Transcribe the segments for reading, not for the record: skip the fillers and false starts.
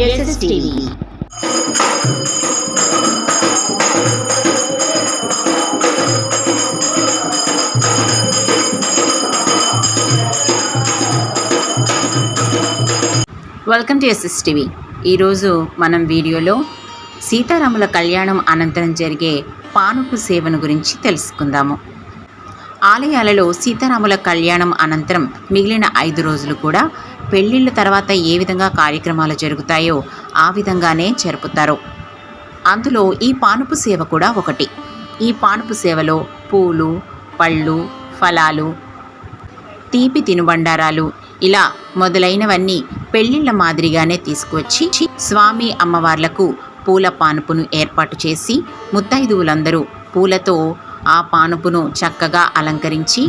SSTV. Welcome to SSTV. ఈరోజు మనం వీడియోలో సీతారాముల కళ్యాణం అనంతరం జరిగే పానుపు సేవను గురించి తెలుసుకుందాము. ఆలయాలలో సీతారాముల కళ్యాణం అనంతరం మిగిలిన 5 రోజులు కూడా పెళ్లిళ్ళ తర్వాత ఏ విధంగా కార్యక్రమాలు జరుగుతాయో ఆ విధంగానే జరుపుతారు. అందులో ఈ పానుపు సేవ కూడా ఒకటి. ఈ పానుపు సేవలో పూలు, పళ్ళు, ఫలాలు, తీపి తినుబండారాలు ఇలా మొదలైనవన్నీ పెళ్లిళ్ల మాదిరిగానే తీసుకువచ్చి స్వామి అమ్మవార్లకు పూల పానుపును ఏర్పాటు చేసి ముత్తైదువులందరూ పూలతో ఆ పానుపును చక్కగా అలంకరించి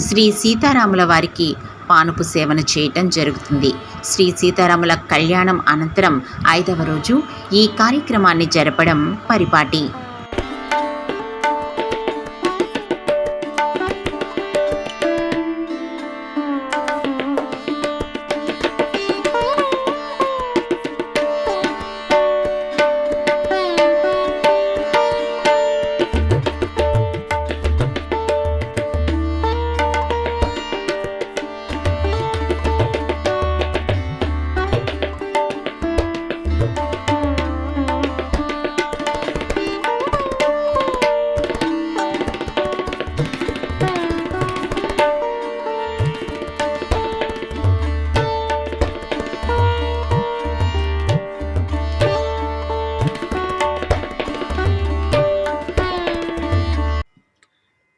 శ్రీ సీతారాముల వారికి పానుపు సేవను చేయటం జరుగుతుంది. శ్రీ సీతారాముల కళ్యాణం అనంతరం 5వ రోజు ఈ కార్యక్రమాన్ని జరపడం పరిపాటి.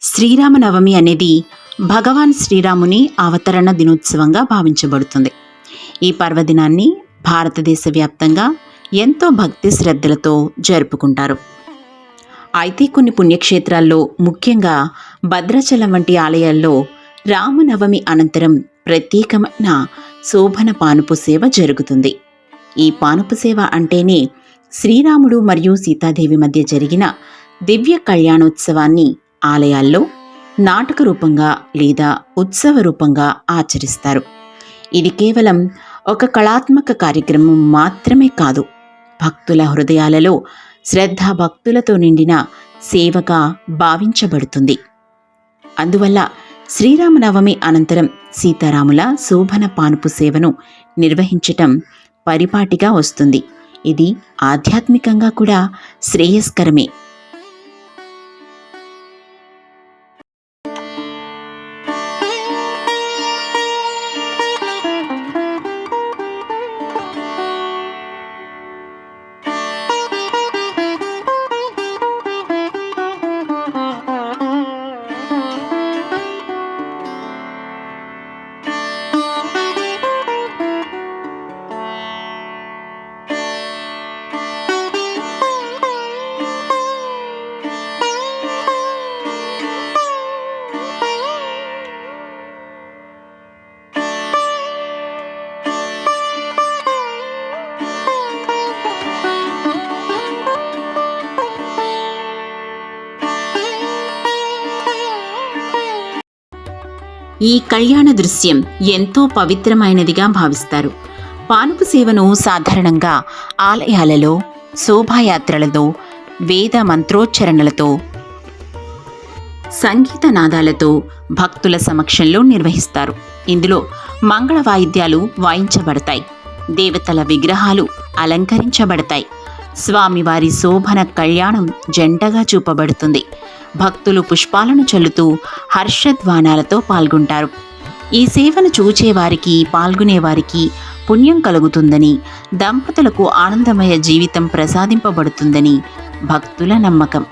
శ్రీరామనవమి అనేది భగవాన్ శ్రీరాముని అవతరణ దినోత్సవంగా భావించబడుతుంది. ఈ పర్వదినాన్ని భారతదేశ వ్యాప్తంగా ఎంతో భక్తి శ్రద్ధలతో జరుపుకుంటారు. అయితే కొన్ని పుణ్యక్షేత్రాల్లో, ముఖ్యంగా భద్రాచలం వంటి ఆలయాల్లో రామనవమి అనంతరం ప్రత్యేకమైన శోభన పానుపు సేవ జరుగుతుంది. ఈ పానుపు సేవ అంటేనే శ్రీరాముడు మరియు సీతాదేవి మధ్య జరిగిన దివ్య కళ్యాణోత్సవాన్ని ఆలయాల్లో నాటక రూపంగా లేదా ఉత్సవ రూపంగా ఆచరిస్తారు. ఇది కేవలం ఒక కళాత్మక కార్యక్రమం మాత్రమే కాదు, భక్తుల హృదయాలలో శ్రద్ధాభక్తులతో నిండిన సేవగా భావించబడుతుంది. అందువల్ల శ్రీరామనవమి అనంతరం సీతారాముల శోభన పానుపు సేవను నిర్వహించటం పరిపాటిగా వస్తుంది. ఇది ఆధ్యాత్మికంగా కూడా శ్రేయస్కరమే. ఈ కళ్యాణ దృశ్యం ఎంతో పవిత్రమైనదిగా భావిస్తారు. పానుపు సేవను సాధారణంగా ఆలయాలలో శోభాయాత్రలతో, వేద మంత్రోచ్చరణలతో, సంగీత నాదాలతో భక్తుల సమక్షంలో నిర్వహిస్తారు. ఇందులో మంగళ వాయిద్యాలు వాయించబడతాయి, దేవతల విగ్రహాలు అలంకరించబడతాయి, స్వామివారి శోభన కళ్యాణం జంటగా చూపబడుతుంది. భక్తులు పుష్పాలను చల్లుతూ హర్షధ్వానాలతో పాల్గొంటారు. ఈ సేవను చూచేవారికి, పాల్గొనేవారికి పుణ్యం కలుగుతుందని, దంపతులకు ఆనందమయ జీవితం ప్రసాదింపబడుతుందని భక్తుల నమ్మకం.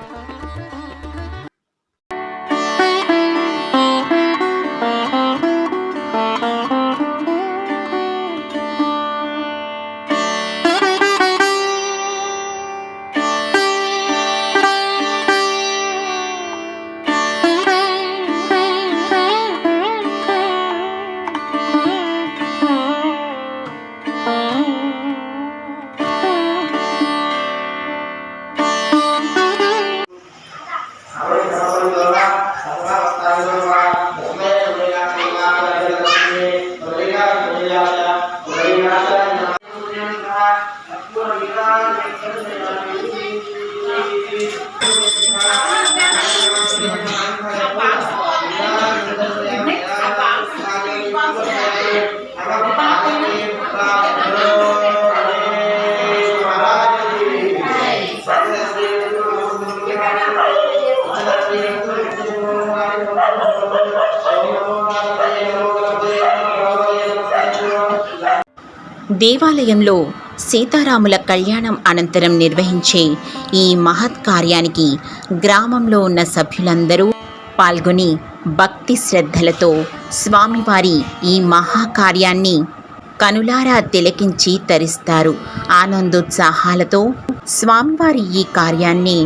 దేవాలయంలో సీతారాముల కళ్యాణం అనంతరం నిర్వహించే ఈ మహత్ కార్యానికి గ్రామంలో ఉన్న సభ్యులందరూ పాల్గొని భక్తి శ్రద్ధలతో స్వామివారి ఈ మహాకార్యాన్ని కనులారా తిలకించి తరిస్తారు. ఆనందోత్సాహాలతో స్వామివారి ఈ కార్యాన్ని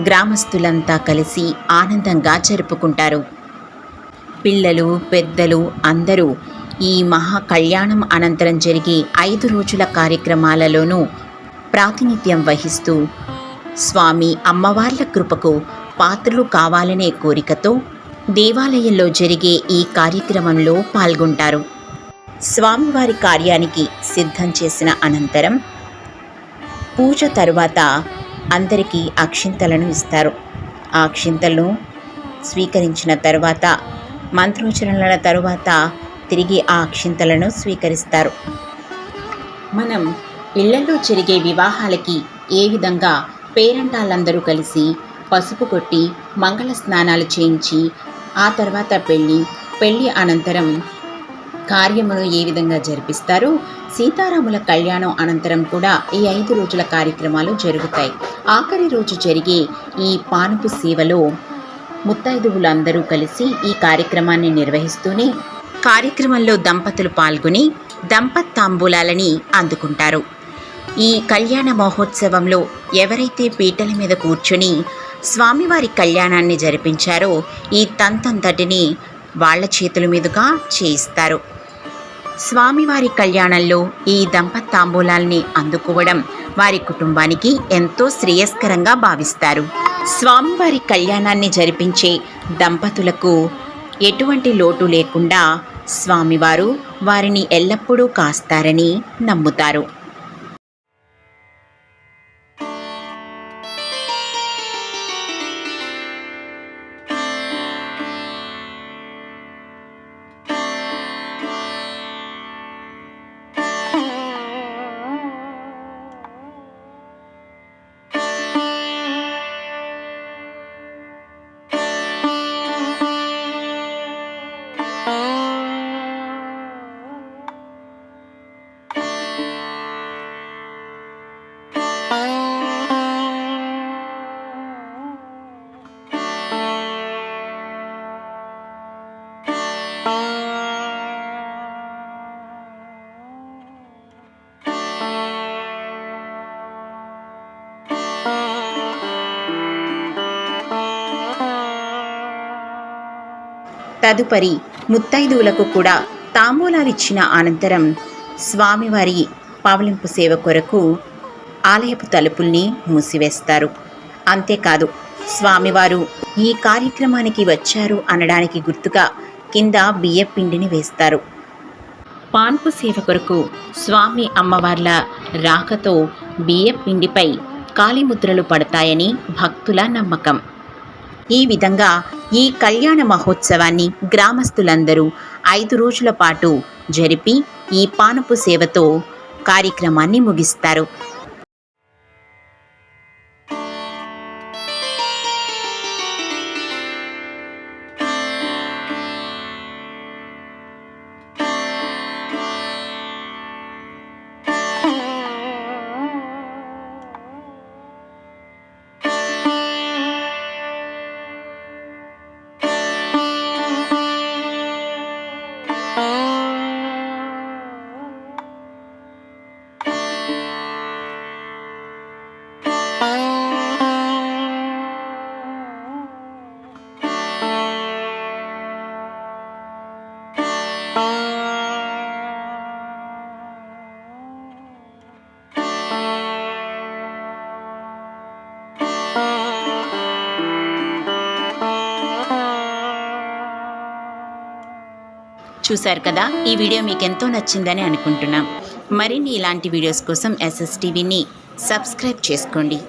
గ్రామస్తులంతా కలిసి ఆనందంగా జరుపుకుంటారు. పిల్లలు పెద్దలు అందరూ ఈ మహా కళ్యాణం అనంతరం జరిగే 5 రోజుల కార్యక్రమాలలోనూ ప్రాతినిధ్యం వహిస్తూ స్వామి అమ్మవార్ల కృపకు పాత్రలు కావాలనే కోరికతో దేవాలయంలో జరిగే ఈ కార్యక్రమంలో పాల్గొంటారు. స్వామివారి కార్యానికి సిద్ధం చేసిన అనంతరం పూజ తరువాత అందరికీ అక్షింతలను ఇస్తారు. ఆ అక్షింతలను స్వీకరించిన తరువాత మంత్రోచ్చరణల తరువాత తిరిగి ఆ అక్షింతలను స్వీకరిస్తారు. మనం ఇళ్లలో జరిగే వివాహాలకి ఏ విధంగా పేరంటాళ్ళందరూ కలిసి పసుపు కొట్టి మంగళ స్నానాలు చేయించి ఆ తర్వాత పెళ్ళి అనంతరం కార్యమును ఏ విధంగా జరిపిస్తారో సీతారాముల కళ్యాణం అనంతరం కూడా ఈ 5 రోజుల కార్యక్రమాలు జరుగుతాయి. ఆఖరి రోజు జరిగే ఈ పానుపు సేవలో ముత్తైదువులందరూ కలిసి ఈ కార్యక్రమాన్ని నిర్వహిస్తూనే కార్యక్రమంలో దంపతులు పాల్గొని దంపతాంబూలాలని అందుకుంటారు. ఈ కళ్యాణ మహోత్సవంలో ఎవరైతే పీటల మీద కూర్చొని స్వామివారి కళ్యాణాన్ని జరిపించారో ఈ తంతంతటిని వాళ్ళ చేతుల మీదుగా చేయిస్తారు. స్వామివారి కళ్యాణంలో ఈ దంపతాంబూలాల్ని అందుకోవడం వారి కుటుంబానికి ఎంతో శ్రేయస్కరంగా భావిస్తారు. స్వామివారి కళ్యాణాన్ని జరిపించే దంపతులకు ఎటువంటి లోటు లేకుండా స్వామివారు వారిని ఎల్లప్పుడూ కాస్తారని నమ్ముతారు. తదుపరి ముత్తైదువులకు కూడా తాంబూలాలిచ్చిన అనంతరం స్వామివారి పవళింపు సేవ కొరకు ఆలయపు తలుపుల్ని మూసివేస్తారు. అంతేకాదు స్వామివారు ఈ కార్యక్రమానికి వచ్చారు అనడానికి గుర్తుగా కింద బియ్యపిండిని వేస్తారు. పాన్పు సేవ కొరకు స్వామి అమ్మవార్ల రాకతో బియ్యపిండిపై కాళీముద్రలు పడతాయని భక్తుల నమ్మకం. ఈ విధంగా ఈ కళ్యాణ మహోత్సవాన్ని గ్రామస్తులందరూ 5 రోజుల పాటు జరిపి ఈ పానపు సేవతో కార్యక్రమాన్ని ముగిస్తారు. చూశారు కదా, ఈ వీడియో మీకు ఎంతో నచ్చిందని అనుకుంటున్నాం. మరిన్ని ఇలాంటి వీడియోస్ కోసం SSTVని సబ్స్క్రైబ్ చేసుకోండి.